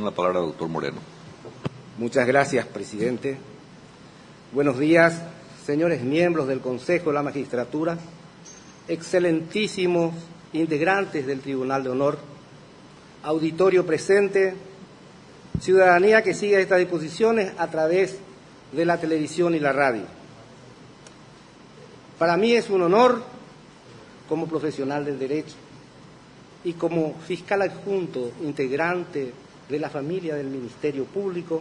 la palabra al doctor Moreno. Muchas gracias, presidente. Buenos días, señores miembros del Consejo de la Magistratura, excelentísimos integrantes del Tribunal de Honor, auditorio presente, ciudadanía que sigue estas disposiciones a través de la televisión y la radio. Para mí es un honor, como profesional del derecho y como fiscal adjunto integrante de la familia del Ministerio Público,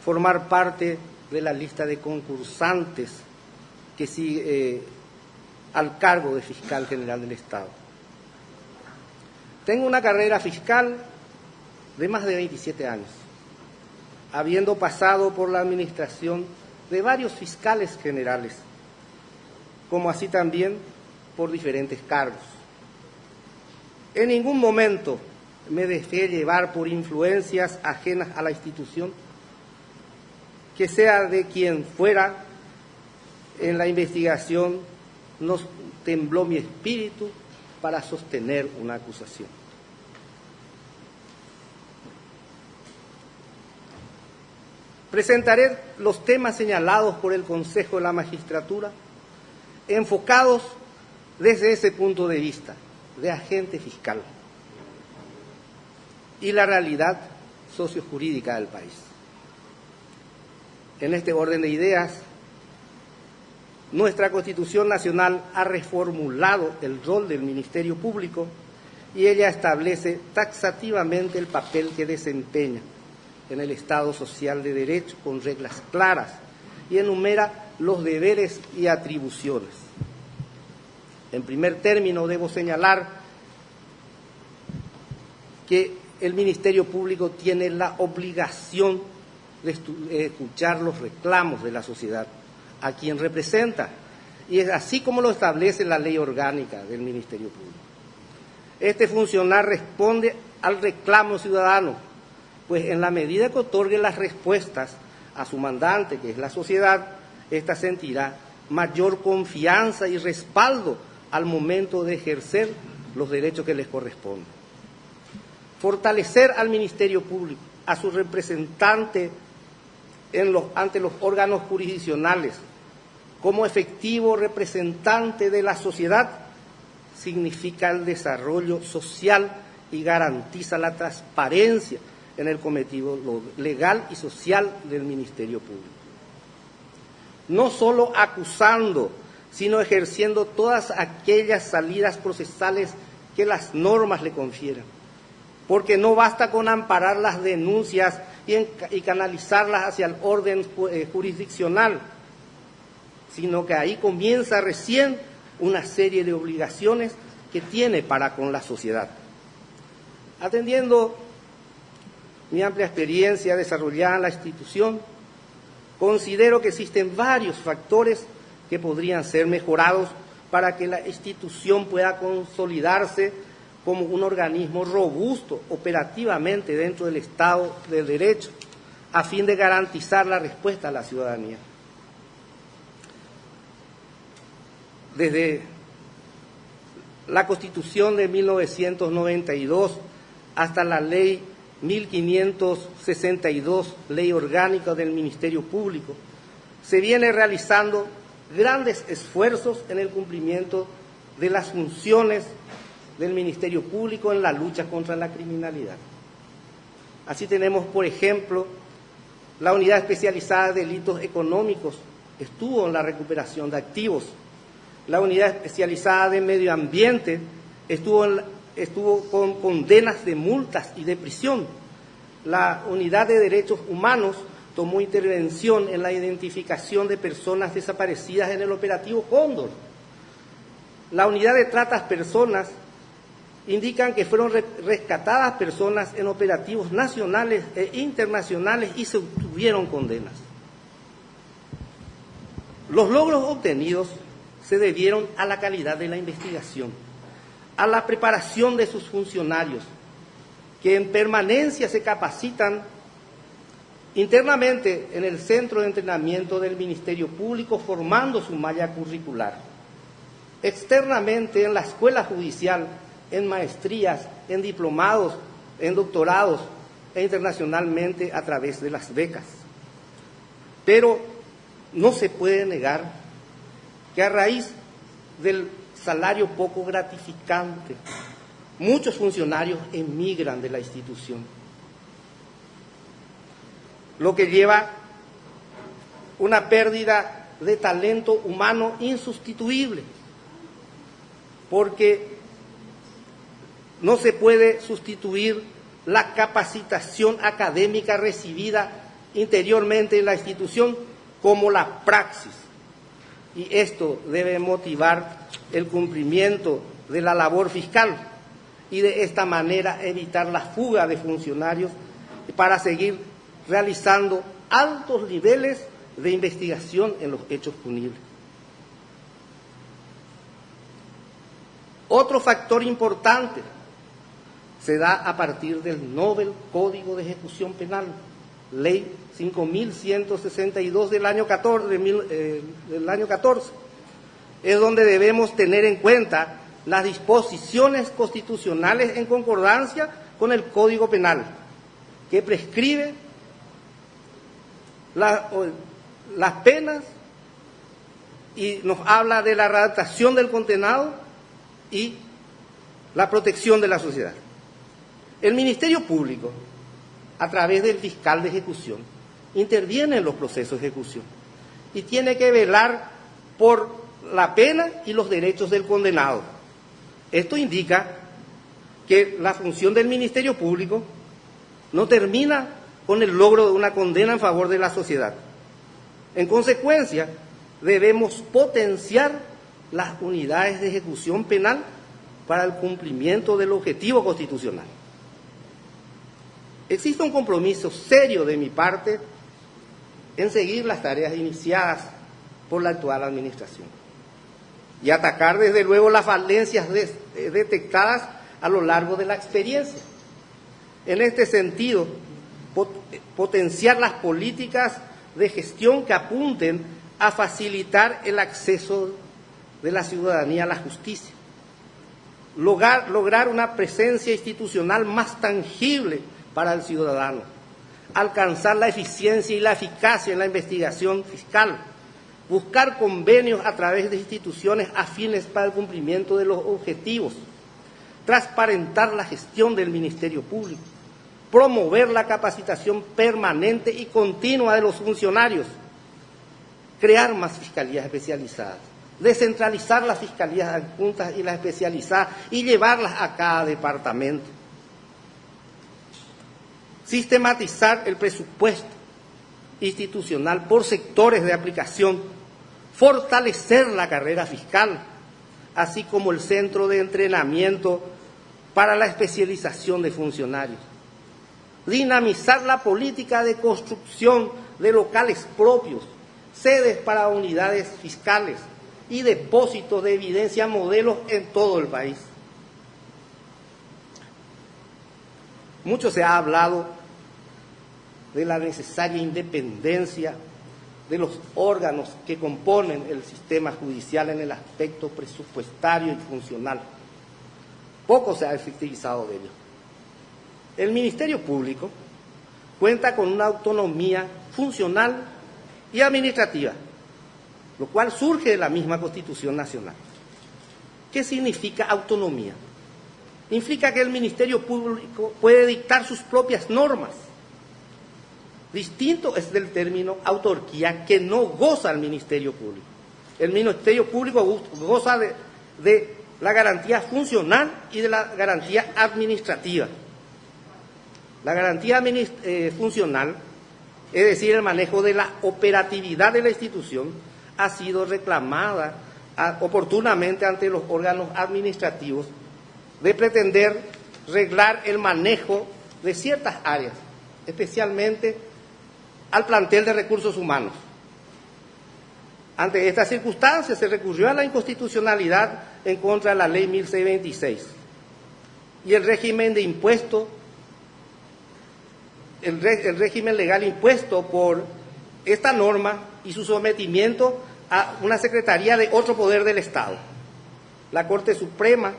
formar parte de la lista de concursantes que sigue al cargo de fiscal general del Estado. Tengo una carrera fiscal de más de 27 años, habiendo pasado por la administración de varios fiscales generales, como así también por diferentes cargos. En ningún momento me dejé llevar por influencias ajenas a la institución, que sea de quien fuera. En la investigación nos tembló mi espíritu para sostener una acusación. Presentaré los temas señalados por el Consejo de la Magistratura, enfocados desde ese punto de vista de agente fiscal y la realidad sociojurídica del país. En este orden de ideas, nuestra Constitución Nacional ha reformulado el rol del Ministerio Público y ella establece taxativamente el papel que desempeña en el Estado social de derecho con reglas claras y enumera los deberes y atribuciones. En primer término, debo señalar que el Ministerio Público tiene la obligación de escuchar los reclamos de la sociedad, a quien representa, y es así como lo establece la ley orgánica del Ministerio Público. Este funcionario responde al reclamo ciudadano, pues en la medida que otorgue las respuestas a su mandante, que es la sociedad, ésta sentirá mayor confianza y respaldo al momento de ejercer los derechos que les corresponden. Fortalecer al Ministerio Público, a su representante ante los órganos jurisdiccionales, como efectivo representante de la sociedad, significa el desarrollo social y garantiza la transparencia en el cometido legal y social del Ministerio Público. No solo acusando, sino ejerciendo todas aquellas salidas procesales que las normas le confieran, porque no basta con amparar las denuncias y canalizarlas hacia el orden jurisdiccional, sino que ahí comienza recién una serie de obligaciones que tiene para con la sociedad. Atendiendo mi amplia experiencia desarrollada en la institución, considero que existen varios factores que podrían ser mejorados para que la institución pueda consolidarse como un organismo robusto operativamente dentro del Estado de Derecho, a fin de garantizar la respuesta a la ciudadanía. Desde la Constitución de 1992 hasta la Ley 1562, Ley Orgánica del Ministerio Público, se viene realizando grandes esfuerzos en el cumplimiento de las funciones del Ministerio Público en la lucha contra la criminalidad. Así tenemos, por ejemplo, la Unidad Especializada de Delitos Económicos estuvo en la recuperación de activos. La Unidad Especializada de Medio Ambiente estuvo con condenas de multas y de prisión. La Unidad de Derechos Humanos tomó intervención en la identificación de personas desaparecidas en el operativo Cóndor. La Unidad de Tratas Personas indican que fueron rescatadas personas en operativos nacionales e internacionales y se obtuvieron condenas. Los logros obtenidos se debieron a la calidad de la investigación, a la preparación de sus funcionarios, que en permanencia se capacitan internamente en el Centro de Entrenamiento del Ministerio Público, formando su malla curricular, externamente en la Escuela Judicial, en maestrías, en diplomados, en doctorados, e internacionalmente a través de las becas. Pero no se puede negar que a raíz del salario poco gratificante, muchos funcionarios emigran de la institución, lo que lleva una pérdida de talento humano insustituible, porque no se puede sustituir la capacitación académica recibida interiormente en la institución como la praxis. Y esto debe motivar el cumplimiento de la labor fiscal y de esta manera evitar la fuga de funcionarios para seguir realizando altos niveles de investigación en los hechos punibles. Otro factor importante se da a partir del Novel Código de Ejecución Penal, Ley 5.162 del año 14, es donde debemos tener en cuenta las disposiciones constitucionales en concordancia con el Código Penal, que prescribe las penas y nos habla de la readaptación del condenado y la protección de la sociedad. El Ministerio Público, a través del fiscal de ejecución, interviene en los procesos de ejecución y tiene que velar por la pena y los derechos del condenado. Esto indica que la función del Ministerio Público no termina con el logro de una condena en favor de la sociedad. En consecuencia, debemos potenciar las unidades de ejecución penal para el cumplimiento del objetivo constitucional. Existe un compromiso serio de mi parte en seguir las tareas iniciadas por la actual administración y atacar desde luego las falencias detectadas a lo largo de la experiencia. En este sentido, potenciar las políticas de gestión que apunten a facilitar el acceso de la ciudadanía a la justicia, lograr una presencia institucional más tangible para el ciudadano, alcanzar la eficiencia y la eficacia en la investigación fiscal, buscar convenios a través de instituciones afines para el cumplimiento de los objetivos, transparentar la gestión del Ministerio Público, promover la capacitación permanente y continua de los funcionarios, crear más fiscalías especializadas, descentralizar las fiscalías adjuntas y las especializadas y llevarlas a cada departamento, sistematizar el presupuesto institucional por sectores de aplicación, fortalecer la carrera fiscal, así como el centro de entrenamiento para la especialización de funcionarios, dinamizar la política de construcción de locales propios, sedes para unidades fiscales y depósitos de evidencia modelos en todo el país. Mucho se ha hablado de la necesaria independencia de los órganos que componen el sistema judicial en el aspecto presupuestario y funcional. Poco se ha efectivizado de ello. El Ministerio Público cuenta con una autonomía funcional y administrativa, lo cual surge de la misma Constitución Nacional. ¿Qué significa autonomía? Implica que el Ministerio Público puede dictar sus propias normas. Distinto es del término autarquía, que no goza el Ministerio Público. El Ministerio Público goza de la garantía funcional y de la garantía administrativa. La garantía funcional, es decir, el manejo de la operatividad de la institución, ha sido reclamada oportunamente ante los órganos administrativos de pretender reglar el manejo de ciertas áreas, especialmente al plantel de recursos humanos. Ante estas circunstancias se recurrió a la inconstitucionalidad en contra de la Ley 1626 y el régimen de impuesto, el régimen legal impuesto por esta norma y su sometimiento a una secretaría de otro poder del Estado. La Corte Suprema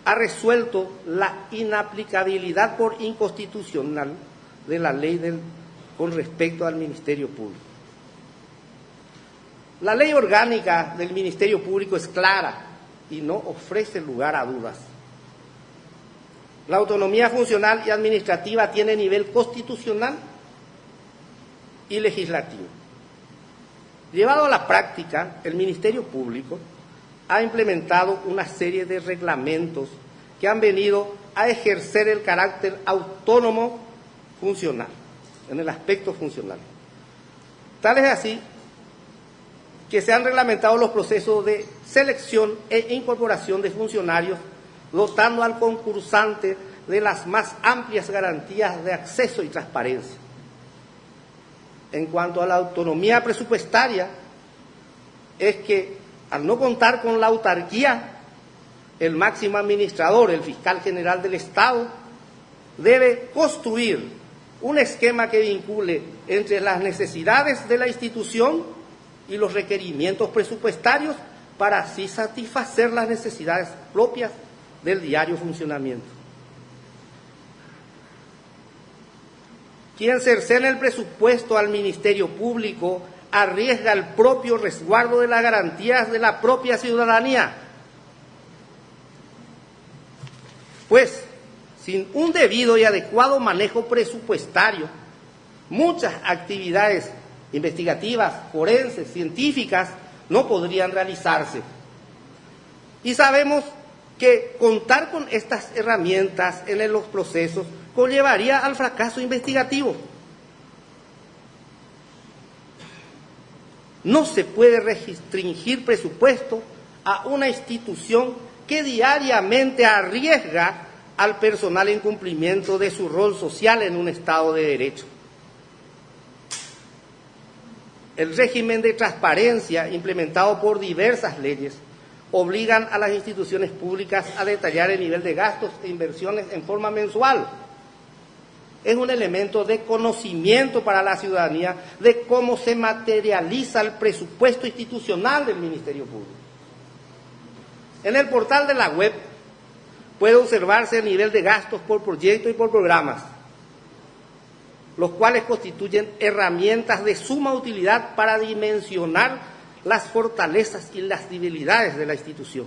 ha resuelto la inaplicabilidad por inconstitucional de la ley con respecto al Ministerio Público. La ley orgánica del Ministerio Público es clara y no ofrece lugar a dudas. La autonomía funcional y administrativa tiene nivel constitucional y legislativo. Llevado a la práctica, el Ministerio Público ha implementado una serie de reglamentos que han venido a ejercer el carácter autónomo funcional, en el aspecto funcional. Tal es así que se han reglamentado los procesos de selección e incorporación de funcionarios, dotando al concursante de las más amplias garantías de acceso y transparencia. En cuanto a la autonomía presupuestaria, es que al no contar con la autarquía, el máximo administrador, el fiscal general del Estado, debe construir un esquema que vincule entre las necesidades de la institución y los requerimientos presupuestarios para así satisfacer las necesidades propias del diario funcionamiento. Quien cercena el presupuesto al Ministerio Público arriesga el propio resguardo de las garantías de la propia ciudadanía. Pues, sin un debido y adecuado manejo presupuestario, muchas actividades investigativas, forenses, científicas, no podrían realizarse. Y sabemos que contar con estas herramientas en los procesos conllevaría al fracaso investigativo. No se puede restringir presupuesto a una institución que diariamente arriesga al personal en cumplimiento de su rol social en un Estado de Derecho. El régimen de transparencia implementado por diversas leyes obligan a las instituciones públicas a detallar el nivel de gastos e inversiones en forma mensual. Es un elemento de conocimiento para la ciudadanía de cómo se materializa el presupuesto institucional del Ministerio Público. En el portal de la web puede observarse el nivel de gastos por proyecto y por programas, los cuales constituyen herramientas de suma utilidad para dimensionar las fortalezas y las debilidades de la institución.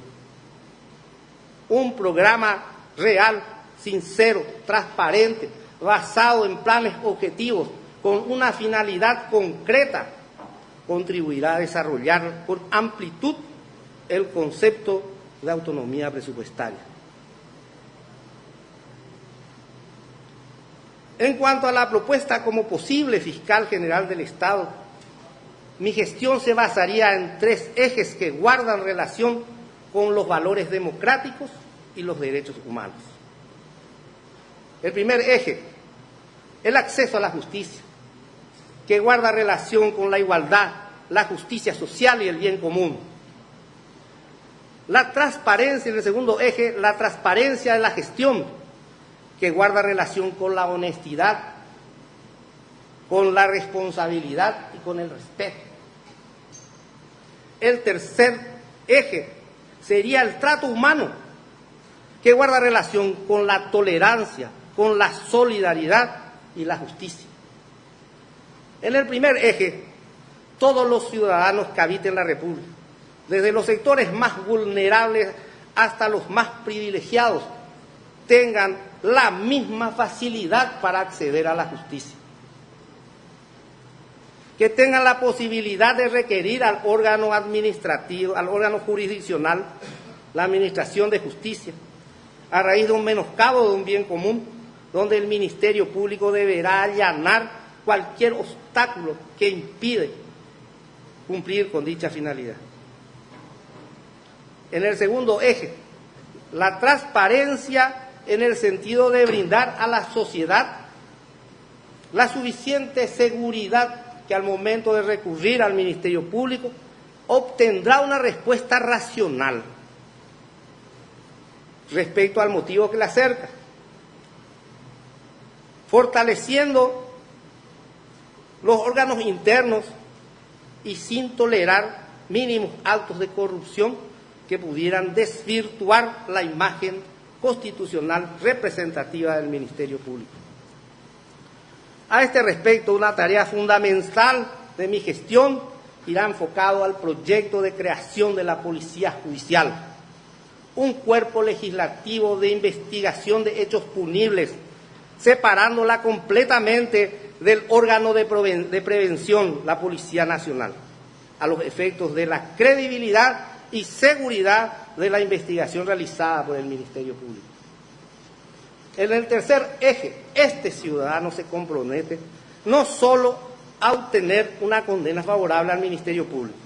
Un programa real, sincero, transparente, basado en planes objetivos, con una finalidad concreta, contribuirá a desarrollar con amplitud el concepto de autonomía presupuestaria. En cuanto a la propuesta como posible fiscal general del Estado, mi gestión se basaría en 3 ejes que guardan relación con los valores democráticos y los derechos humanos. El primer eje, el acceso a la justicia, que guarda relación con la igualdad, la justicia social y el bien común. La transparencia, en el segundo eje, la transparencia de la gestión, que guarda relación con la honestidad, con la responsabilidad y con el respeto. El tercer eje sería el trato humano, que guarda relación con la tolerancia, con la solidaridad y la justicia. En el primer eje, todos los ciudadanos que habiten la República, desde los sectores más vulnerables hasta los más privilegiados, tengan la misma facilidad para acceder a la justicia. Que tengan la posibilidad de requerir al órgano administrativo, al órgano jurisdiccional, la administración de justicia, a raíz de un menoscabo de un bien común, donde el Ministerio Público deberá allanar cualquier obstáculo que impide cumplir con dicha finalidad. En el segundo eje, la transparencia en el sentido de brindar a la sociedad la suficiente seguridad que al momento de recurrir al Ministerio Público obtendrá una respuesta racional respecto al motivo que la acerca, fortaleciendo los órganos internos y sin tolerar mínimos actos de corrupción que pudieran desvirtuar la imagen constitucional representativa del Ministerio Público. A este respecto, una tarea fundamental de mi gestión irá enfocado al proyecto de creación de la Policía Judicial, un cuerpo legislativo de investigación de hechos punibles, separándola completamente del órgano de prevención, la Policía Nacional, a los efectos de la credibilidad y seguridad de la investigación realizada por el Ministerio Público. En el tercer eje, este ciudadano se compromete no solo a obtener una condena favorable al Ministerio Público,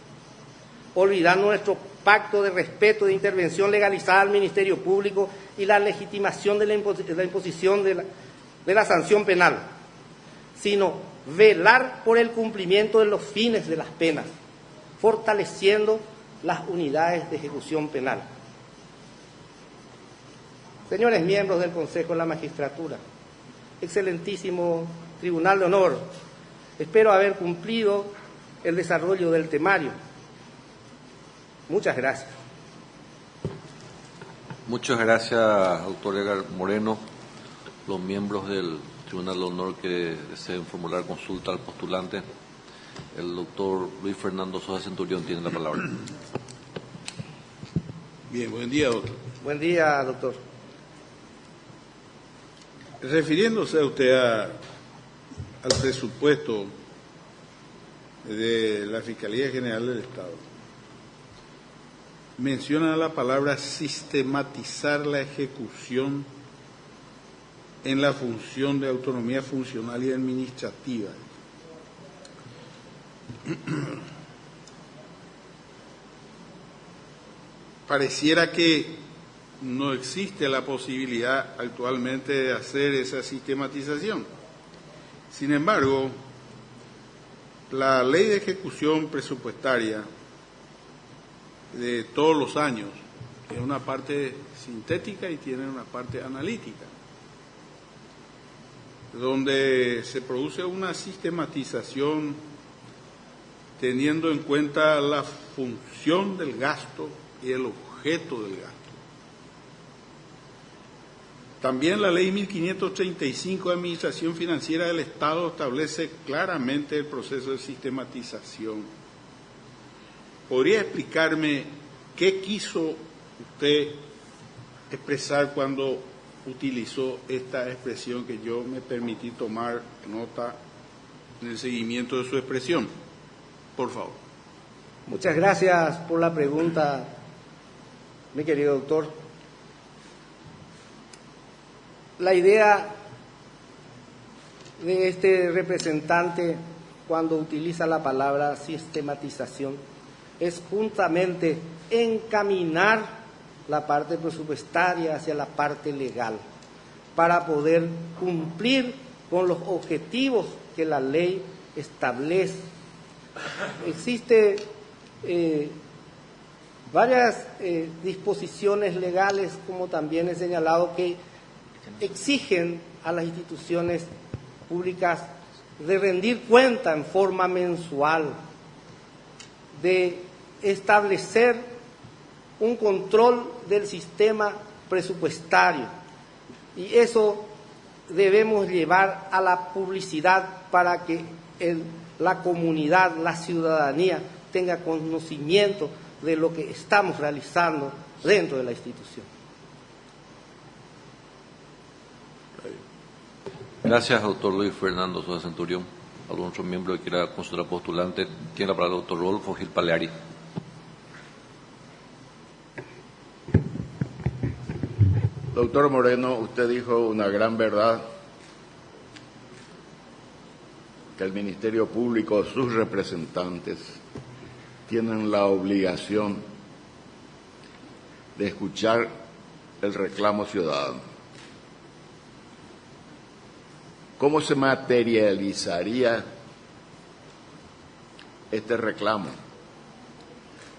olvidando nuestro pacto de respeto de intervención legalizada al Ministerio Público y la legitimación de la imposición de la sanción penal, sino velar por el cumplimiento de los fines de las penas, fortaleciendo las unidades de ejecución penal. Señores miembros del Consejo de la Magistratura, excelentísimo Tribunal de Honor, espero haber cumplido el desarrollo del temario. Muchas gracias. Muchas gracias, doctor Edgar Moreno. Los miembros del Tribunal de Honor que deseen formular consulta al postulante, el doctor Luis Fernando Sosa Centurión tiene la palabra. Bien, buen día, doctor. Buen día, doctor. Refiriéndose a usted al presupuesto de la Fiscalía General del Estado, menciona la palabra sistematizar la ejecución en la función de autonomía funcional y administrativa. Pareciera que no existe la posibilidad actualmente de hacer esa sistematización. Sin embargo, la ley de ejecución presupuestaria de todos los años tiene una parte sintética y tiene una parte analítica, donde se produce una sistematización teniendo en cuenta la función del gasto y el objeto del gasto. También la Ley 1535 de Administración Financiera del Estado establece claramente el proceso de sistematización. ¿Podría explicarme qué quiso usted expresar cuando utilizó esta expresión que yo me permití tomar nota en el seguimiento de su expresión? Por favor. Muchas gracias por la pregunta, mi querido doctor. La idea de este representante cuando utiliza la palabra sistematización es justamente encaminar la parte presupuestaria hacia la parte legal para poder cumplir con los objetivos que la ley establece. Existe varias disposiciones legales, como también he señalado, que exigen a las instituciones públicas de rendir cuenta en forma mensual, de establecer un control del sistema presupuestario, y eso debemos llevar a la publicidad para que la comunidad, la ciudadanía tenga conocimiento de lo que estamos realizando dentro de la institución. Gracias, doctor Luis Fernando Sosa Centurión. ¿Algún otro miembro que quiera consultar al postulante? Tiene la palabra el doctor Rodolfo Gil Paleari. Doctor Moreno, usted dijo una gran verdad, que el Ministerio Público, sus representantes, tienen la obligación de escuchar el reclamo ciudadano. ¿Cómo se materializaría este reclamo?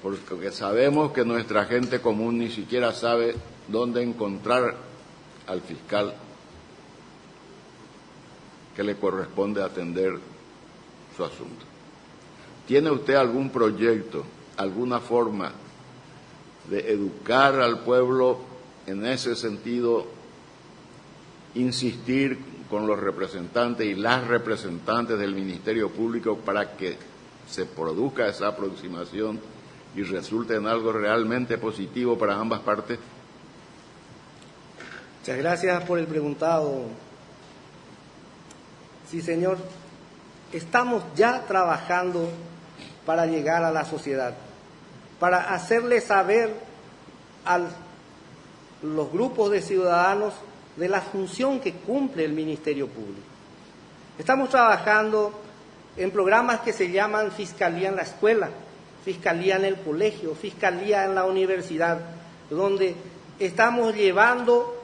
Porque sabemos que nuestra gente común ni siquiera sabe dónde encontrar al fiscal que le corresponde atender su asunto. ¿Tiene usted algún proyecto, alguna forma de educar al pueblo en ese sentido, insistir con los representantes y las representantes del Ministerio Público para que se produzca esa aproximación y resulte en algo realmente positivo para ambas partes? Muchas gracias por el preguntado. Sí, señor. Estamos ya trabajando para llegar a la sociedad, para hacerle saber a los grupos de ciudadanos de la función que cumple el Ministerio Público. Estamos trabajando en programas que se llaman Fiscalía en la Escuela, Fiscalía en el Colegio, Fiscalía en la Universidad, donde estamos llevando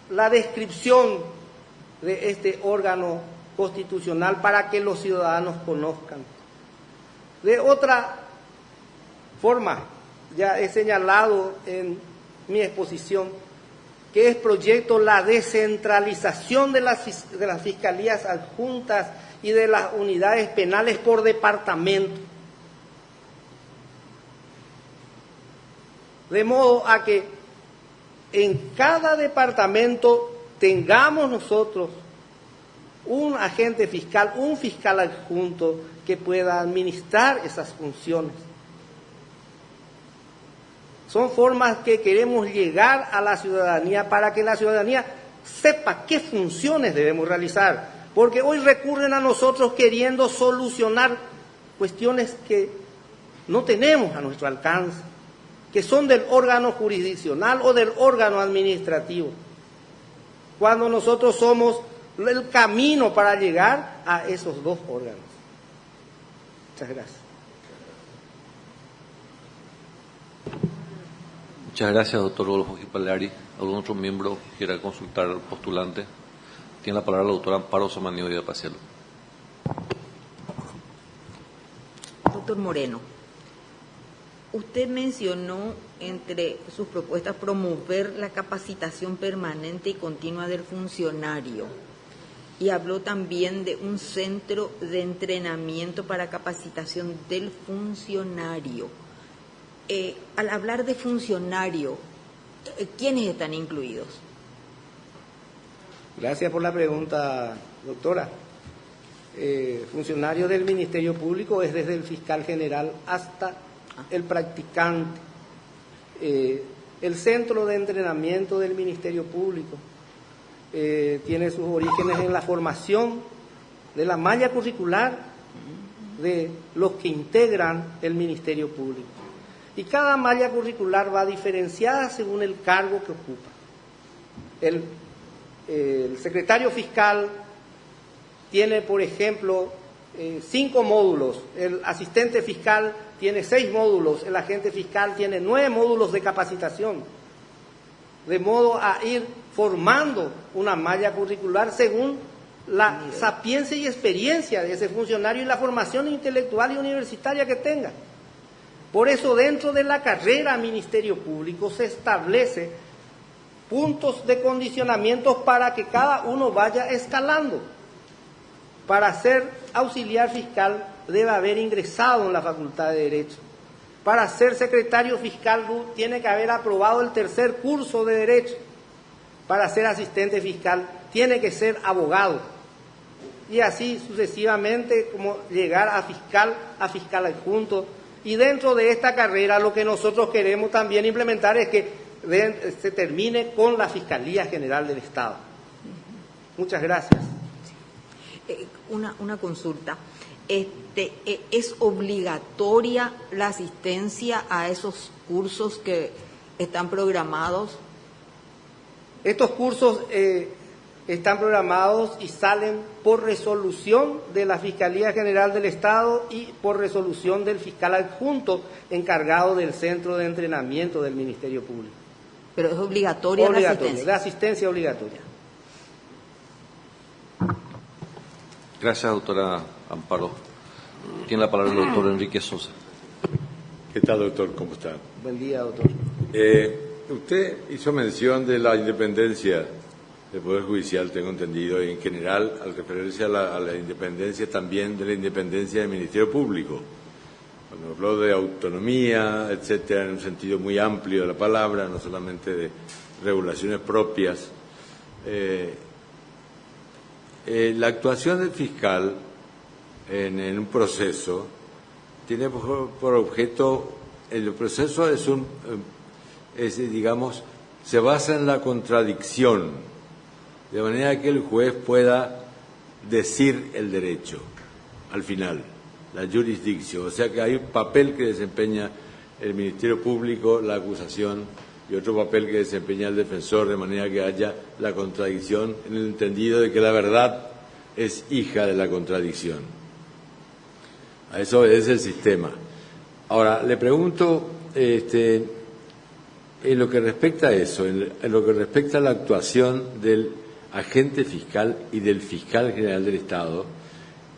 la descripción de este órgano constitucional para que los ciudadanos conozcan. De otra forma, ya he señalado en mi exposición que es proyecto la descentralización de las fiscalías adjuntas y de las unidades penales por departamento. De modo a que en cada departamento tengamos nosotros un agente fiscal, un fiscal adjunto que pueda administrar esas funciones. Son formas que queremos llegar a la ciudadanía para que la ciudadanía sepa qué funciones debemos realizar. Porque hoy recurren a nosotros queriendo solucionar cuestiones que no tenemos a nuestro alcance, que son del órgano jurisdiccional o del órgano administrativo, cuando nosotros somos el camino para llegar a esos dos órganos. Muchas gracias. Muchas gracias, doctor Rodolfo Gipalari. ¿Algún otro miembro quiera consultar al postulante? Tiene la palabra la doctora Amparo Samaniego y Pacielo. Doctor Moreno, usted mencionó entre sus propuestas promover la capacitación permanente y continua del funcionario y habló también de un centro de entrenamiento para capacitación del funcionario. Al hablar de funcionario, ¿quiénes están incluidos? Gracias por la pregunta, doctora. Funcionario del Ministerio Público es desde el fiscal general hasta el practicante. El centro de entrenamiento del Ministerio Público tiene sus orígenes en la formación de la malla curricular de los que integran el Ministerio Público. Y cada malla curricular va diferenciada según el cargo que ocupa. El secretario fiscal tiene, por ejemplo, 5 módulos, el asistente fiscal tiene 6 módulos, el agente fiscal tiene 9 módulos de capacitación, de modo a ir formando una malla curricular según la sapiencia y experiencia de ese funcionario y la formación intelectual y universitaria que tenga. Por eso, dentro de la carrera Ministerio Público se establece puntos de condicionamiento para que cada uno vaya escalando. Para ser auxiliar fiscal debe haber ingresado en la Facultad de Derecho. Para ser secretario fiscal tiene que haber aprobado el 3er curso de Derecho. Para ser asistente fiscal tiene que ser abogado. Y así sucesivamente, como llegar a fiscal adjunto. Y dentro de esta carrera lo que nosotros queremos también implementar es que se termine con la Fiscalía General del Estado. Muchas gracias. Una consulta. ¿Es obligatoria la asistencia a esos cursos que están programados? Estos cursos están programados y salen por resolución de la Fiscalía General del Estado y por resolución del fiscal adjunto encargado del centro de entrenamiento del Ministerio Público. Pero es obligatoria la asistencia. La asistencia obligatoria. Gracias, doctora Amparo. Tiene la palabra el doctor Enrique Sosa. ¿Qué tal, doctor? ¿Cómo está? Buen día, doctor. Usted hizo mención de la independencia del Poder Judicial, tengo entendido, y en general, al referirse a la independencia, también de la independencia del Ministerio Público. Cuando habló de autonomía, etcétera, en un sentido muy amplio de la palabra, no solamente de regulaciones propias. La actuación del fiscal en un proceso tiene por objeto, el proceso digamos, se basa en la contradicción, de manera que el juez pueda decir el derecho al final, la jurisdicción, o sea que hay un papel que desempeña el Ministerio Público, la acusación, y otro papel que desempeña el defensor, de manera que haya la contradicción en el entendido de que la verdad es hija de la contradicción. A eso obedece el sistema. Ahora, le pregunto, en lo que respecta a eso, en lo que respecta a la actuación del agente fiscal y del fiscal general del Estado,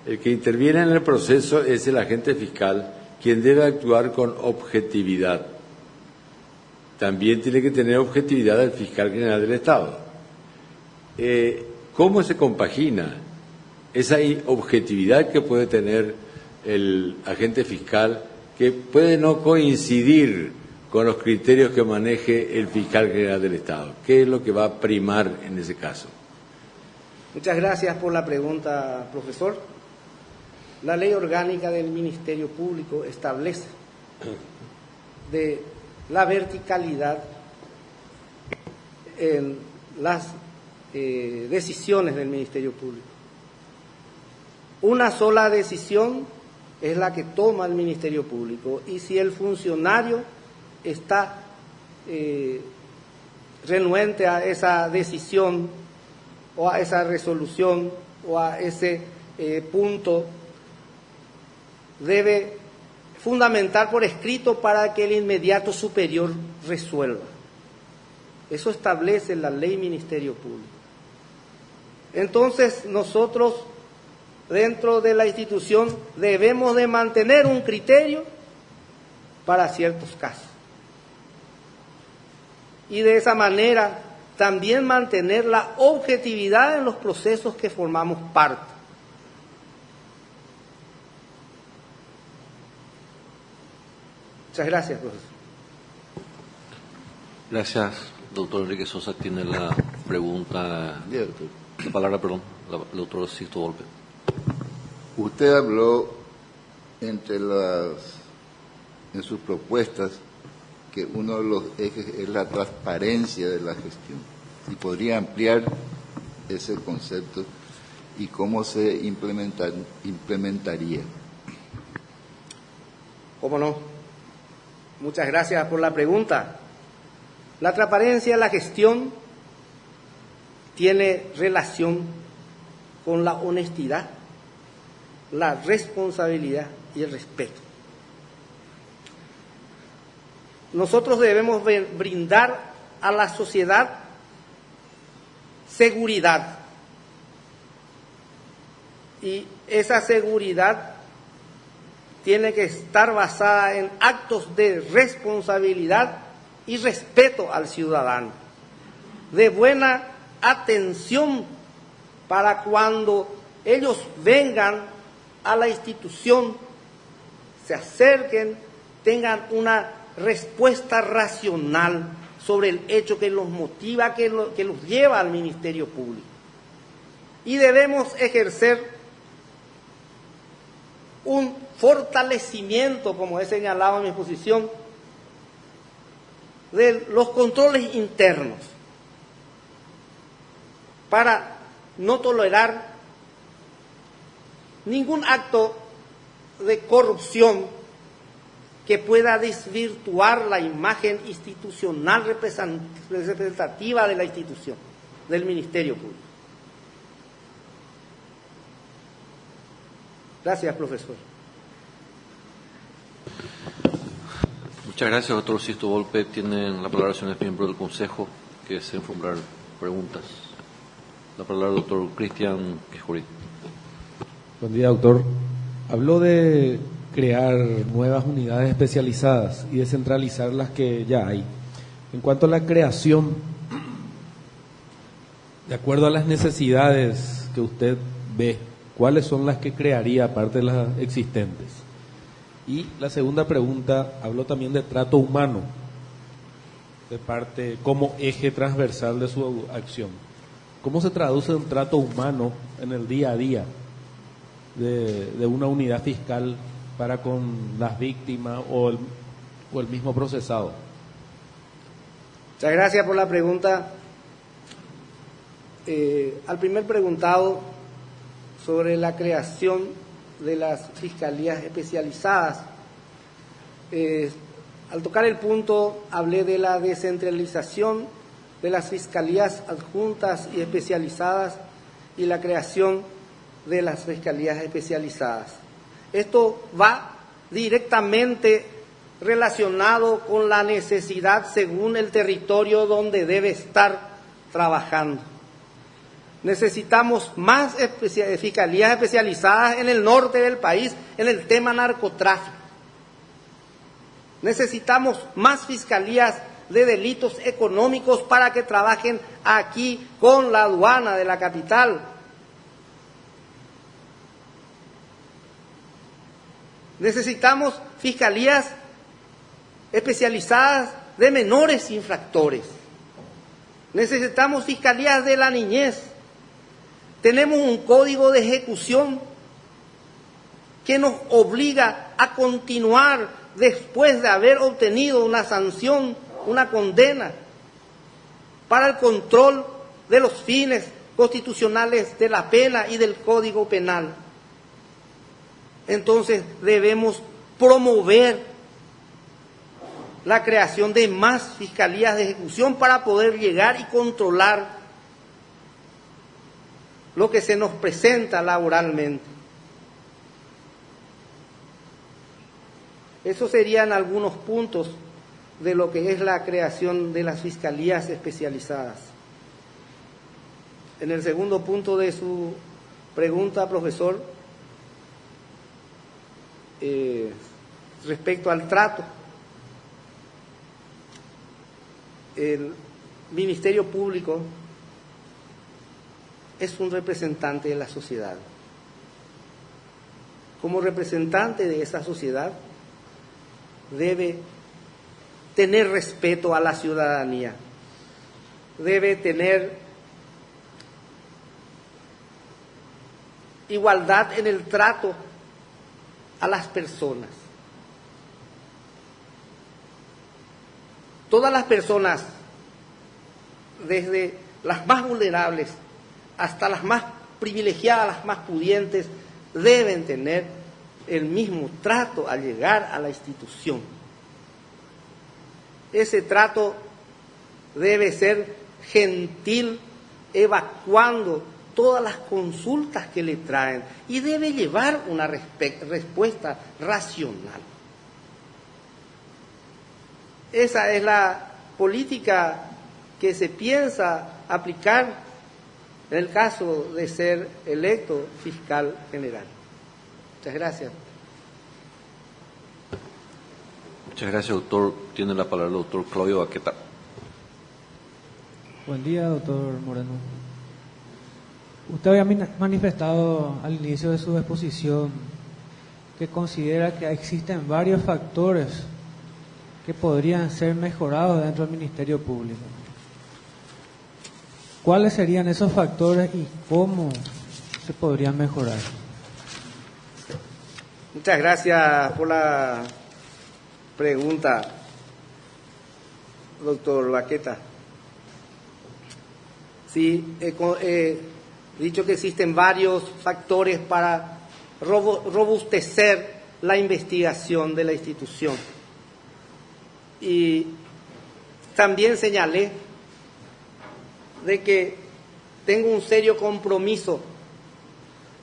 el que interviene en el proceso es el agente fiscal, quien debe actuar con objetividad. También tiene que tener objetividad el fiscal general del Estado. ¿Cómo se compagina esa objetividad que puede tener el agente fiscal, que puede no coincidir con los criterios que maneje el fiscal general del Estado? ¿Qué es lo que va a primar en ese caso? Muchas gracias por la pregunta, profesor. La Ley Orgánica del Ministerio Público establece de la verticalidad en las decisiones del Ministerio Público. Una sola decisión es la que toma el Ministerio Público, y si el funcionario está renuente a esa decisión o a esa resolución o a ese punto, debe fundamentar por escrito para que el inmediato superior resuelva. Eso establece la Ley Ministerio Público. Entonces, nosotros, dentro de la institución, debemos de mantener un criterio para ciertos casos. Y de esa manera también mantener la objetividad en los procesos que formamos parte. Muchas gracias, profesor. Gracias, doctor Enrique Sosa. Tiene la pregunta, la palabra, perdón, el doctor Sixto Volpe. Usted habló en sus propuestas que uno de los ejes es la transparencia de la gestión. ¿Y podría ampliar ese concepto y cómo se implementaría? ¿Cómo no? Muchas gracias por la pregunta. La transparencia de la gestión tiene relación con la honestidad, la responsabilidad y el respeto. Nosotros debemos brindar a la sociedad seguridad, y esa seguridad tiene que estar basada en actos de responsabilidad y respeto al ciudadano, de buena atención para cuando ellos vengan a la institución, se acerquen, tengan una respuesta racional sobre el hecho que los motiva, que los lleva al Ministerio Público. Y debemos ejercer un fortalecimiento, como he señalado en mi exposición, de los controles internos, para no tolerar ningún acto de corrupción que pueda desvirtuar la imagen institucional representativa de la institución, del Ministerio Público. Gracias, profesor. Muchas gracias, doctor Sixto Volpe. Tienen la palabra señores miembros del Consejo que deseen formular preguntas. La palabra al doctor Cristian Quejurí. Buen día, doctor. Habló de crear nuevas unidades especializadas y descentralizar las que ya hay. En cuanto a la creación, de acuerdo a las necesidades que usted ve, ¿cuáles son las que crearía aparte de las existentes? Y la segunda pregunta, habló también de trato humano, de parte como eje transversal de su acción. ¿cómo se traduce un trato humano en el día a día de una unidad fiscal para con las víctimas o el mismo procesado? Muchas gracias por la pregunta. Al primer preguntado sobre la creación de las fiscalías especializadas, al tocar el punto hablé de la descentralización de las fiscalías adjuntas y especializadas y la creación de las fiscalías especializadas. Esto va directamente relacionado con la necesidad según el territorio donde debe estar trabajando. Necesitamos más fiscalías especializadas en el norte del país en el tema narcotráfico. Necesitamos más fiscalías de delitos económicos para que trabajen aquí con la aduana de la capital. Necesitamos fiscalías especializadas de menores infractores. Necesitamos fiscalías de la niñez. Tenemos un código de ejecución que nos obliga a continuar después de haber obtenido una sanción, una condena, para el control de los fines constitucionales de la pena y del Código Penal. Entonces debemos promover la creación de más fiscalías de ejecución para poder llegar y controlar lo que se nos presenta laboralmente. Esos serían algunos puntos de lo que es la creación de las fiscalías especializadas. En el segundo punto de su pregunta, profesor, respecto al trato, el Ministerio Público es un representante de la sociedad. Como representante de esa sociedad, debe tener respeto a la ciudadanía, debe tener igualdad en el trato a las personas. Todas las personas, desde las más vulnerables hasta las más privilegiadas, las más pudientes, deben tener el mismo trato al llegar a la institución. Ese trato debe ser gentil, evacuando todas las consultas que le traen y debe llevar una respuesta racional. Esa es la política que se piensa aplicar en el caso de ser electo fiscal general. Muchas gracias. Muchas gracias, doctor. Tiene la palabra el doctor Claudio Baqueta. Buen día, doctor Moreno. Usted había manifestado al inicio de su exposición que considera que existen varios factores que podrían ser mejorados dentro del Ministerio Público. ¿Cuáles serían esos factores y cómo se podrían mejorar? Muchas gracias por la pregunta, doctor Baqueta. Sí, he dicho que existen varios factores para robustecer la investigación de la institución. Y también señalé de que tengo un serio compromiso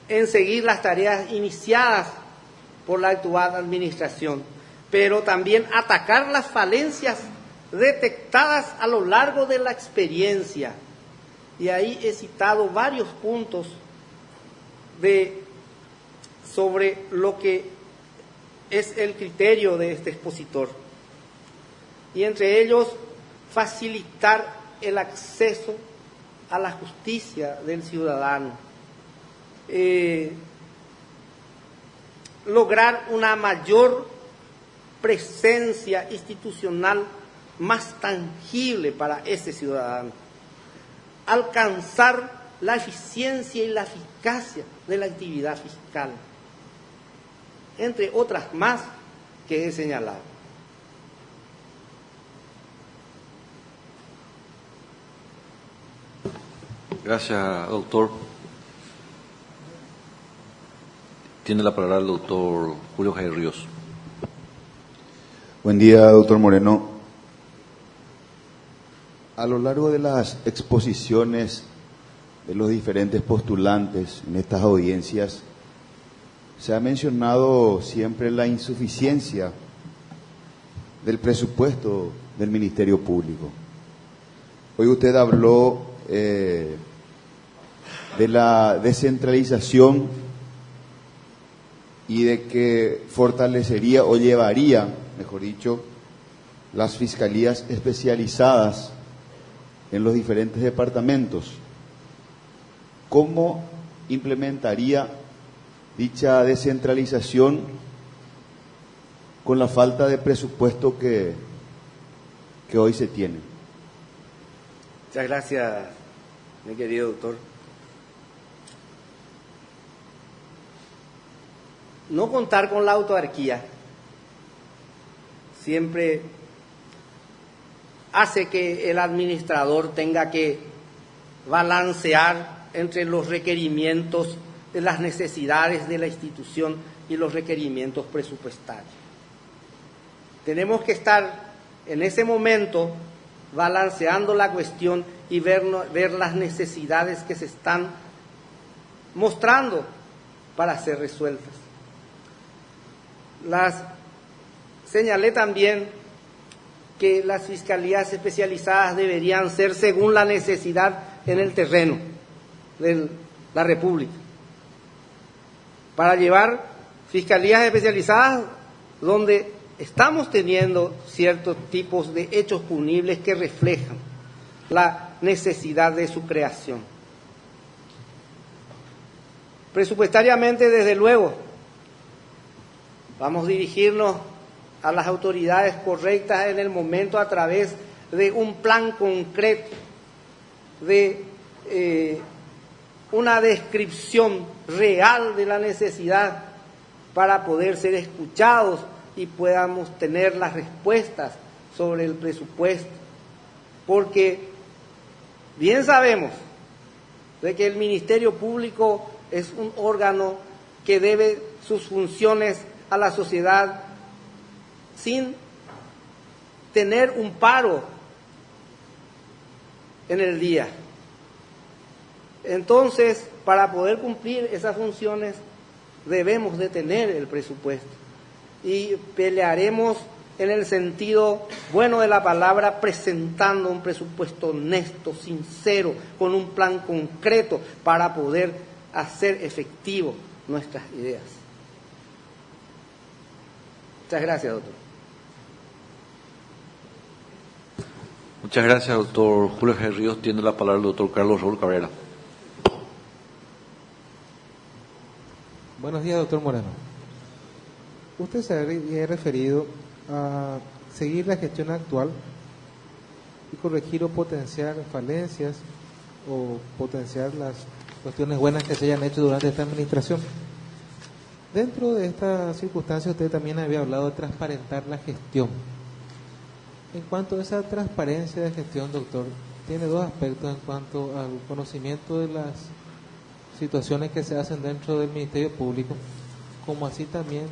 en seguir las tareas iniciadas por la actual administración, pero también atacar las falencias detectadas a lo largo de la experiencia. Y ahí he citado varios puntos sobre lo que es el criterio de este expositor. Y entre ellos, facilitar el acceso a la justicia del ciudadano. Lograr una mayor presencia institucional más tangible para ese ciudadano. alcanzar la eficiencia y la eficacia de la actividad fiscal, entre otras más que he señalado. Gracias, doctor. Tiene la palabra el doctor Julio Jair Ríos. Buen día, doctor Moreno. A lo largo de las exposiciones de los diferentes postulantes en estas audiencias, se ha mencionado siempre la insuficiencia del presupuesto del Ministerio Público. Hoy usted habló de la descentralización y de que fortalecería o llevaría, mejor dicho, las fiscalías especializadas en los diferentes departamentos. ¿Cómo implementaría dicha descentralización con la falta de presupuesto que hoy se tiene? Muchas gracias, mi querido doctor. No contar con la autarquía siempre hace que el administrador tenga que balancear entre los requerimientos de las necesidades de la institución y los requerimientos presupuestarios. Tenemos que estar en ese momento balanceando la cuestión y ver las necesidades que se están mostrando para ser resueltas. Señalé también que las fiscalías especializadas deberían ser según la necesidad en el terreno de la República, para llevar fiscalías especializadas donde estamos teniendo ciertos tipos de hechos punibles que reflejan la necesidad de su creación. Presupuestariamente, desde luego, vamos a dirigirnos a las autoridades correctas en el momento a través de un plan concreto, de una descripción real de la necesidad para poder ser escuchados y podamos tener las respuestas sobre el presupuesto. Porque bien sabemos de que el Ministerio Público es un órgano que debe sus funciones a la sociedad sin tener un paro en el día. Entonces, para poder cumplir esas funciones, debemos de tener el presupuesto. Y pelearemos en el sentido bueno de la palabra, presentando un presupuesto honesto, sincero, con un plan concreto para poder hacer efectivo nuestras ideas. Muchas gracias, doctor. Muchas gracias, doctor Julio G. Ríos. Tiene la palabra el doctor Carlos Raúl Cabrera. Buenos días, doctor Moreno. Usted se ha referido a seguir la gestión actual y corregir o potenciar falencias o potenciar las cuestiones buenas que se hayan hecho durante esta administración. Dentro de esta circunstancia usted también había hablado de transparentar la gestión. En cuanto a esa transparencia de gestión, doctor, tiene dos aspectos en cuanto al conocimiento de las situaciones que se hacen dentro del Ministerio Público, como así también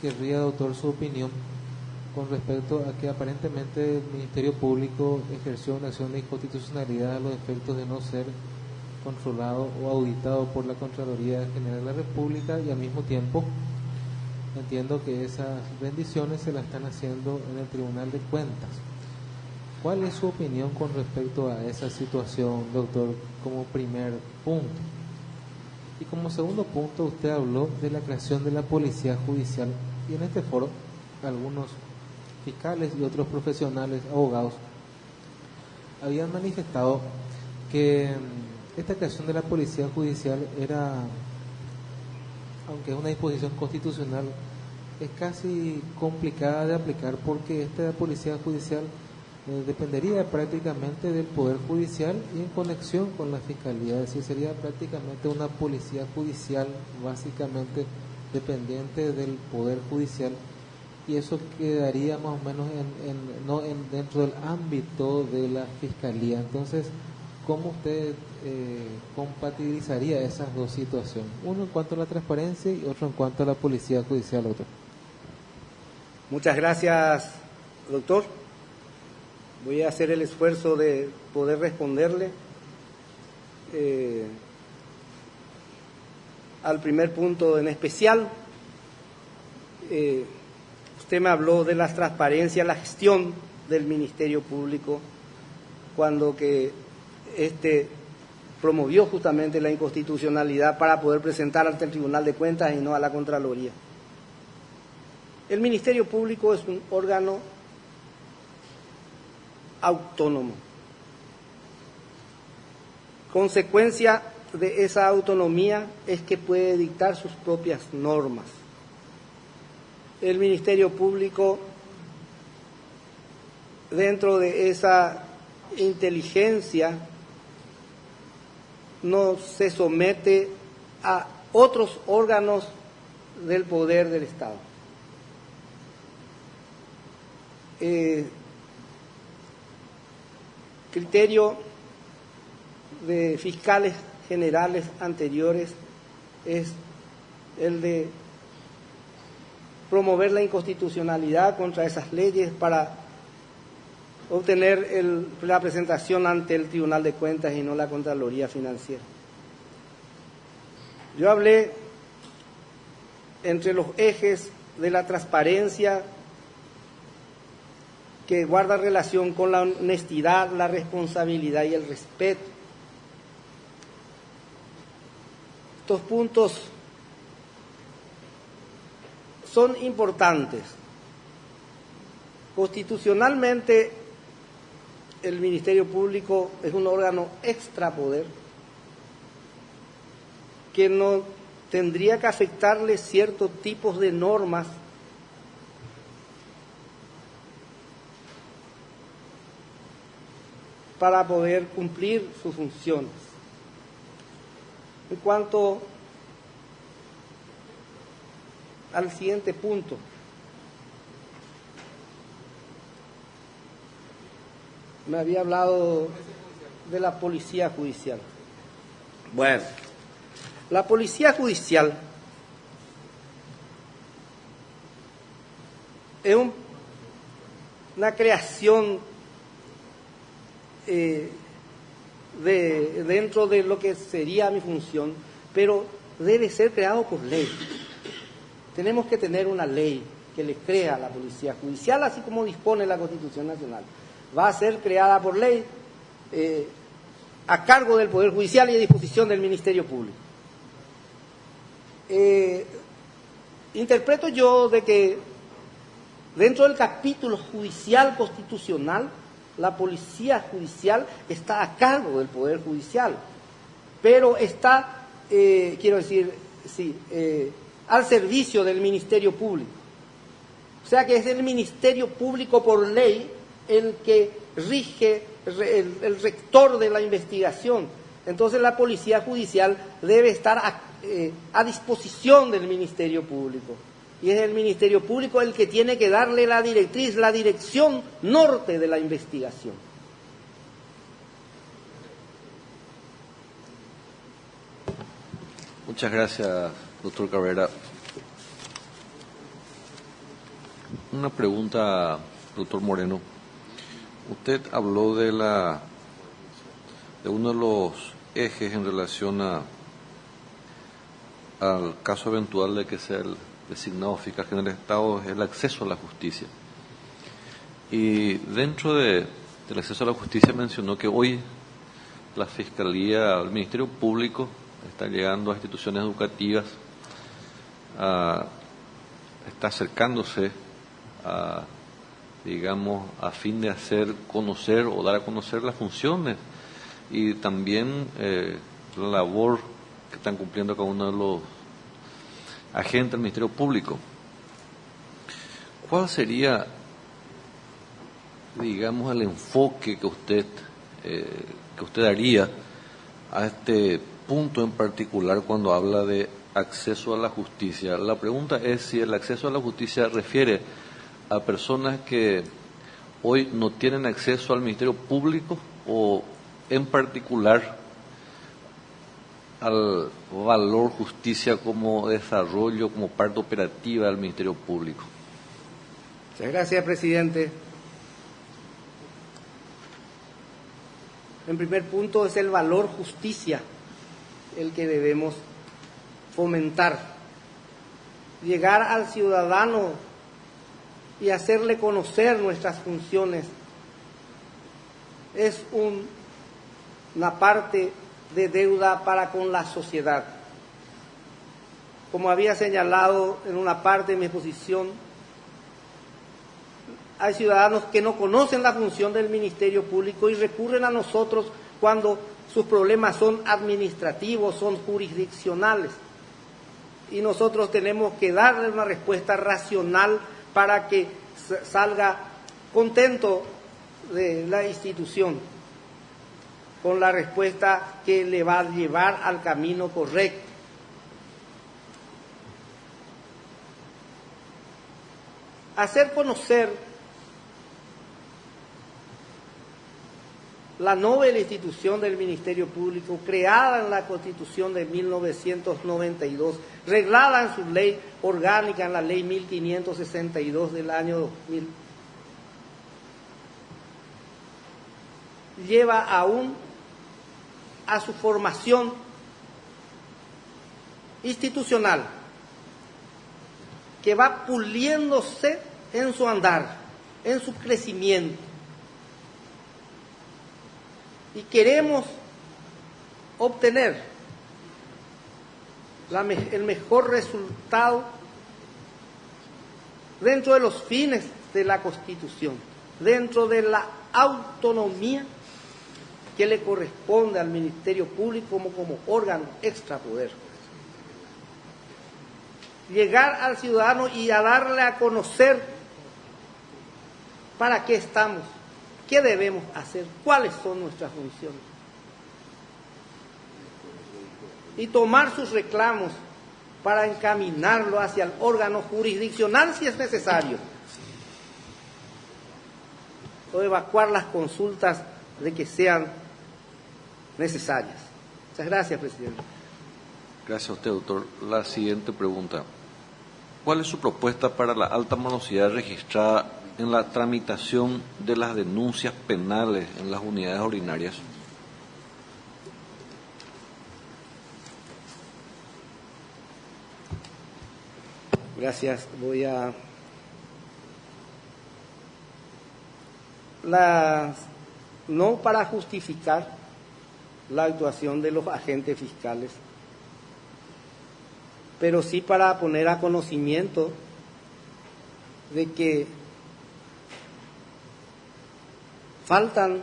querría, doctor, su opinión con respecto a que aparentemente el Ministerio Público ejerció una acción de inconstitucionalidad a los efectos de no ser controlado o auditado por la Contraloría General de la República, y al mismo tiempo entiendo que esas rendiciones se las están haciendo en el Tribunal de Cuentas. ¿Cuál es su opinión con respecto a esa situación, doctor, como primer punto? Y como segundo punto, usted habló de la creación de la Policía Judicial, y en este foro algunos fiscales y otros profesionales, abogados, habían manifestado que esta creación de la Policía Judicial era, aunque es una disposición constitucional, es casi complicada de aplicar, porque esta Policía Judicial dependería prácticamente del Poder Judicial y en conexión con la Fiscalía, es decir, sería prácticamente una policía judicial, básicamente dependiente del Poder Judicial, y eso quedaría más o menos dentro del ámbito de la Fiscalía. Entonces, ¿cómo usted compatibilizaría esas dos situaciones? Uno en cuanto a la transparencia y otro en cuanto a la policía judicial. Otro. Muchas gracias, doctor. Voy a hacer el esfuerzo de poder responderle al primer punto en especial. Usted me habló de la transparencia, la gestión del Ministerio Público, cuando que promovió justamente la inconstitucionalidad para poder presentar ante el Tribunal de Cuentas y no a la Contraloría. El Ministerio Público es un órgano autónomo. Consecuencia de esa autonomía es que puede dictar sus propias normas. El Ministerio Público, dentro de esa inteligencia, no se somete a otros órganos del poder del Estado. Criterio de fiscales generales anteriores es el de promover la inconstitucionalidad contra esas leyes para obtener la presentación ante el Tribunal de Cuentas y no la Contraloría Financiera. Yo hablé entre los ejes de la transparencia que guarda relación con la honestidad, la responsabilidad y el respeto. Estos puntos son importantes. Constitucionalmente, el Ministerio Público es un órgano extrapoder que no tendría que afectarle ciertos tipos de normas para poder cumplir sus funciones. En cuanto al siguiente punto, me había hablado de la policía judicial. Bueno, la policía judicial es una creación dentro de lo que sería mi función, pero debe ser creado por ley. Tenemos que tener una ley que le crea a la policía judicial, así como dispone la Constitución Nacional. Va a ser creada por ley a cargo del Poder Judicial y a disposición del Ministerio Público. Interpreto yo de que dentro del capítulo judicial constitucional, la policía judicial está a cargo del Poder Judicial, pero está, al servicio del Ministerio Público. O sea que es el Ministerio Público por ley el que rige, el rector de la investigación. Entonces la policía judicial debe estar a disposición del Ministerio Público. Y es el Ministerio Público el que tiene que darle la directriz, la dirección norte de la investigación. Muchas gracias, doctor Cabrera. Una pregunta, doctor Moreno. Usted habló de uno de los ejes en relación al caso eventual de que sea el designado fiscal general del Estado, es el acceso a la justicia. Y dentro del acceso a la justicia mencionó que hoy la Fiscalía, el Ministerio Público está llegando a instituciones educativas, está acercándose a fin de hacer conocer o dar a conocer las funciones y también la labor que están cumpliendo cada uno de los agentes del Ministerio Público. ¿Cuál sería digamos, el enfoque que usted daría a este punto en particular cuando habla de acceso a la justicia. La pregunta es si el acceso a la justicia refiere a personas que hoy no tienen acceso al Ministerio Público o en particular al valor justicia como desarrollo, como parte operativa del Ministerio Público. Muchas gracias, presidente. En primer punto es el valor justicia el que debemos fomentar. Llegar al ciudadano y hacerle conocer nuestras funciones es una parte de deuda para con la sociedad. Como había señalado en una parte de mi exposición, hay ciudadanos que no conocen la función del Ministerio Público y recurren a nosotros cuando sus problemas son administrativos, son jurisdiccionales. Y nosotros tenemos que darle una respuesta racional para que salga contento de la institución, con la respuesta que le va a llevar al camino correcto. Hacer conocer la noble institución del Ministerio Público, creada en la Constitución de 1992, reglada en su ley orgánica, en la ley 1562 del año 2000, lleva aún a su formación institucional, que va puliéndose en su andar, en su crecimiento. Y queremos obtener el mejor resultado dentro de los fines de la Constitución, dentro de la autonomía que le corresponde al Ministerio Público como órgano extrapoder. Llegar al ciudadano y a darle a conocer para qué estamos, qué debemos hacer, cuáles son nuestras funciones. Y tomar sus reclamos para encaminarlo hacia el órgano jurisdiccional si es necesario, o evacuar las consultas de que sean necesarias. Muchas gracias, presidente. Gracias a usted, doctor. La siguiente pregunta. ¿Cuál es su propuesta para la alta morosidad registrada en la tramitación de las denuncias penales en las unidades ordinarias? Gracias. No para justificar la actuación de los agentes fiscales, pero sí para poner a conocimiento de que faltan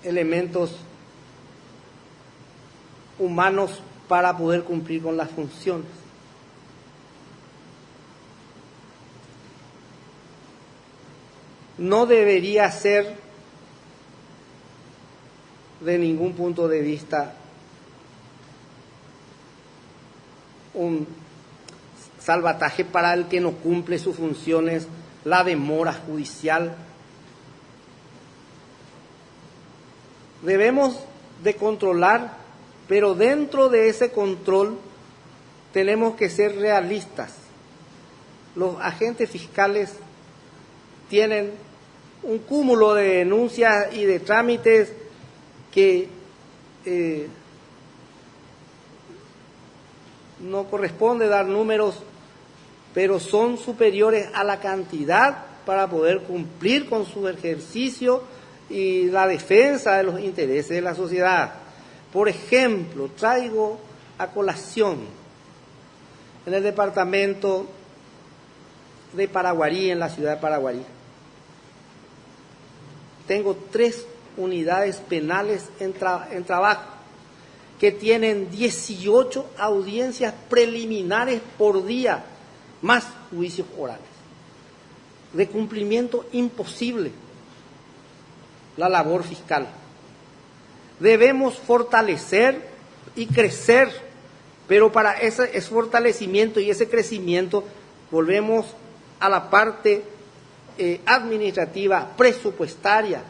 elementos humanos para poder cumplir con las funciones. No debería ser de ningún punto de vista un salvataje para el que no cumple sus funciones la demora judicial. Debemos de controlar, pero dentro de ese control tenemos que ser realistas. Los agentes fiscales tienen un cúmulo de denuncias y de trámites que no corresponde dar números, pero son superiores a la cantidad para poder cumplir con su ejercicio y la defensa de los intereses de la sociedad. Por ejemplo, traigo a colación en el departamento de Paraguarí, en la ciudad de Paraguarí. Tengo 3 unidades penales en trabajo que tienen 18 audiencias preliminares por día, más juicios orales. de cumplimiento imposible la labor fiscal. Debemos fortalecer y crecer, pero para ese fortalecimiento y ese crecimiento volvemos a la parte administrativa, presupuestaria.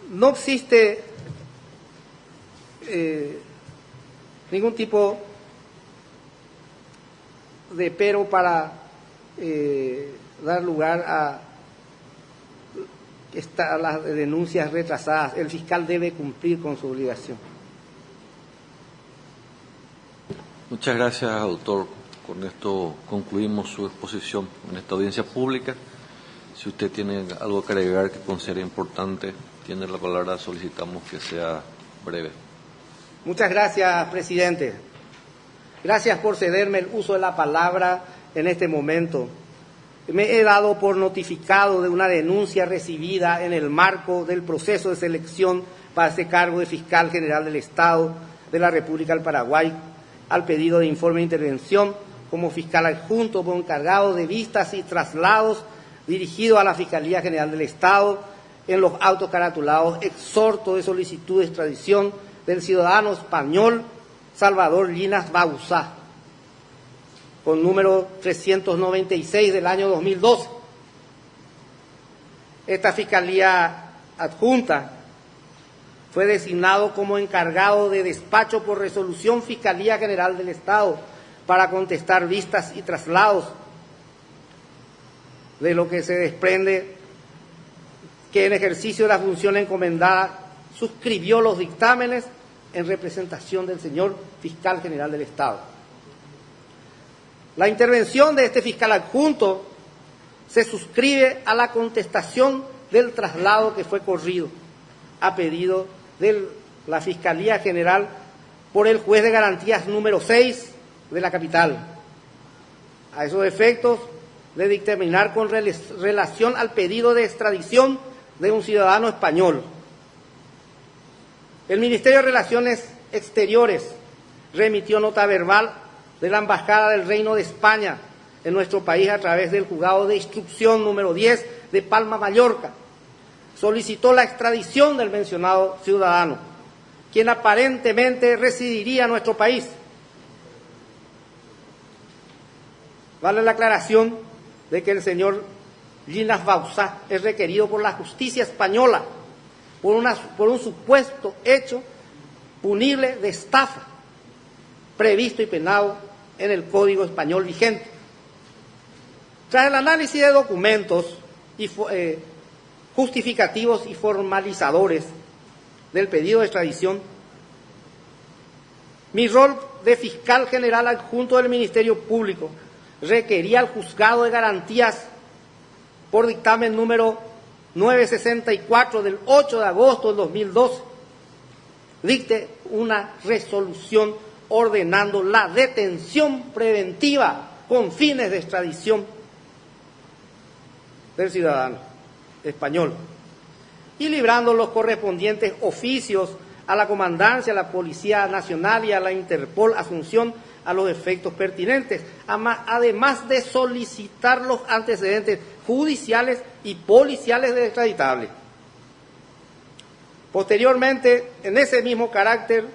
No existe ningún tipo de pero para dar lugar a las denuncias retrasadas. El fiscal debe cumplir con su obligación. Muchas gracias, doctor. Con esto concluimos su exposición en esta audiencia pública. Si usted tiene algo que agregar que considere importante, tiene la palabra, solicitamos que sea breve. Muchas gracias, presidente. Gracias por cederme el uso de la palabra en este momento. Me he dado por notificado de una denuncia recibida en el marco del proceso de selección para este cargo de Fiscal General del Estado de la República del Paraguay, al pedido de informe de intervención como fiscal adjunto por encargado de vistas y traslados dirigido a la Fiscalía General del Estado en los autos caratulados exhorto de solicitud de extradición del ciudadano español Salvador Llinas Bauzá, con número 396 del año 2012. Esta Fiscalía adjunta fue designado como encargado de despacho por resolución Fiscalía General del Estado para contestar vistas y traslados, de lo que se desprende que en ejercicio de la función encomendada suscribió los dictámenes en representación del señor Fiscal General del Estado. La intervención de este fiscal adjunto se suscribe a la contestación del traslado que fue corrido a pedido de la Fiscalía General por el juez de garantías número 6 de la capital. A esos efectos de dictaminar con relación al pedido de extradición de un ciudadano español. El Ministerio de Relaciones Exteriores remitió nota verbal de la Embajada del Reino de España en nuestro país a través del Juzgado de Instrucción número 10 de Palma, Mallorca. Solicitó la extradición del mencionado ciudadano, quien aparentemente residiría en nuestro país. Vale la aclaración de que el señor Llinas Bauzá es requerido por la justicia española por un supuesto hecho punible de estafa, previsto y penado en el Código Español vigente. Tras el análisis de documentos y justificativos y formalizadores del pedido de extradición, mi rol de fiscal general adjunto del Ministerio Público requería al Juzgado de Garantías por dictamen número 964 del 8 de agosto del 2012 dicte una resolución ordenando la detención preventiva con fines de extradición del ciudadano español y librando los correspondientes oficios a la Comandancia, a la Policía Nacional y a la Interpol Asunción a los efectos pertinentes, además de solicitar los antecedentes judiciales y policiales del extraditable. Posteriormente, en ese mismo carácter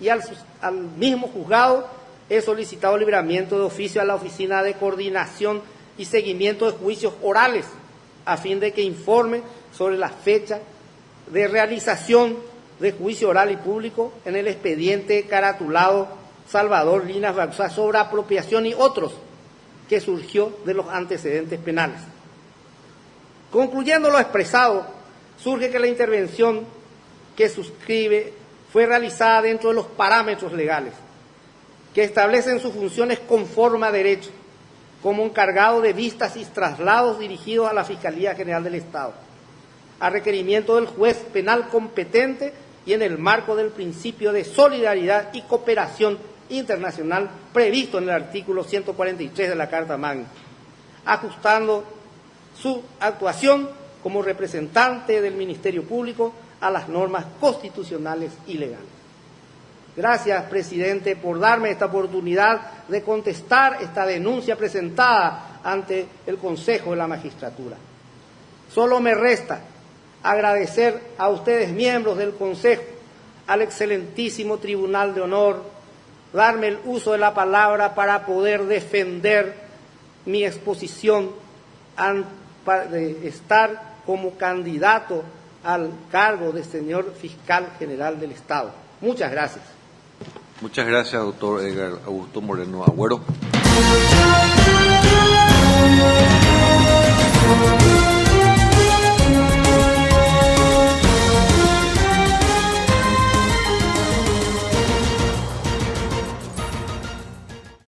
y al mismo juzgado, he solicitado libramiento de oficio a la Oficina de Coordinación y Seguimiento de Juicios Orales, a fin de que informe sobre la fecha de realización de juicio oral y público en el expediente caratulado Salvador Llinas Bauzá sobre apropiación y otros, que surgió de los antecedentes penales. Concluyendo lo expresado, surge que la intervención que suscribe fue realizada dentro de los parámetros legales que establecen sus funciones conforme a derecho, como encargado de vistas y traslados dirigidos a la Fiscalía General del Estado, a requerimiento del juez penal competente y en el marco del principio de solidaridad y cooperación internacional previsto en el artículo 143 de la Carta Magna, ajustando su actuación como representante del Ministerio Público a las normas constitucionales y legales. Gracias, presidente, por darme esta oportunidad de contestar esta denuncia presentada ante el Consejo de la Magistratura. Solo me resta agradecer a ustedes, miembros del Consejo, al excelentísimo Tribunal de Honor, darme el uso de la palabra para poder defender mi exposición de estar como candidato al cargo de señor Fiscal General del Estado. Muchas gracias. Muchas gracias, doctor Edgar Augusto Moreno Agüero.